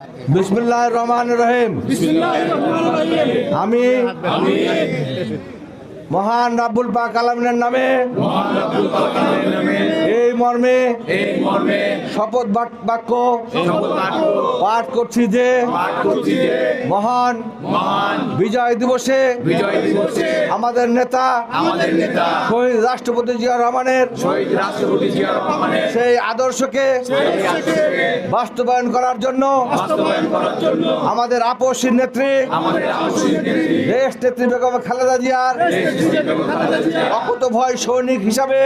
बिस्मिल्लाहिर रहमानिर रहीम। আমি মহান রাব্বুল পাক আলামিনের নামে এই মর্মে শপথ বাক্য পাঠ করছি যে মহান বিজয় দিবসে আমাদের নেতা শহীদ রাষ্ট্রপতি জিয়াউর রহমানের সেই আদর্শকে বাস্তবায়ন করার জন্য আমাদের আপসী নেত্রী দেশ নেত্রী বেগম খালেদা জিয়ার অকুতোভয় সৈনিক হিসাবে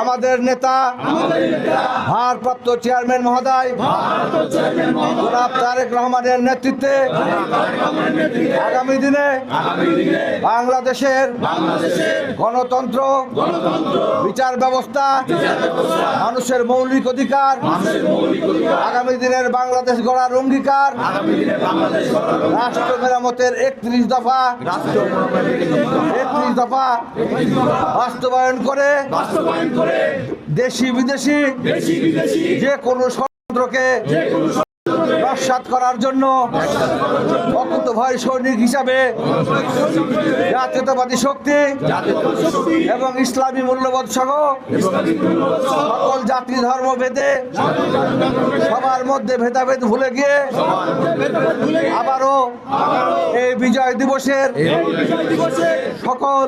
আমাদের নেতা ভারপ্রাপ্ত চেয়ারম্যান মহোদয় জনাব তারেক রহমানের নেতৃত্বে আগামী দিনে বাংলাদেশের গণতন্ত্র বিচার ব্যবস্থা মানুষের মৌলিক অধিকার আগামী দিনের বাংলাদেশ গড়ার অঙ্গীকার রাষ্ট্র মেরামতের 31 দফা বাস্তবায়ন করে দেশি বিদেশি যে কোনো ষড়যন্ত্রকে নস্যাৎ করার জন্য অকুতোভয় সৈনিক হিসাবে জাতীয়তাবাদী শক্তি এবং ইসলামী মূল্যবোধ সহ সকল জাতি ধর্ম ভেদে সবার মধ্যে ভেদাভেদ ভুলে গিয়ে আবারও এই বিজয় দিবসের সকল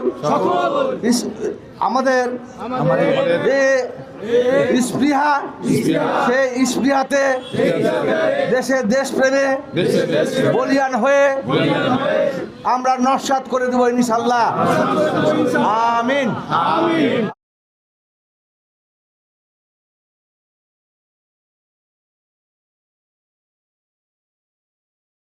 আমাদের যে স্পৃহা সেই স্পৃহাতে দেশের দেশপ্রেমে বলিয়ান হয়ে আমরা নস্যাৎ করে দেব ইনশাআল্লাহ। আমিন।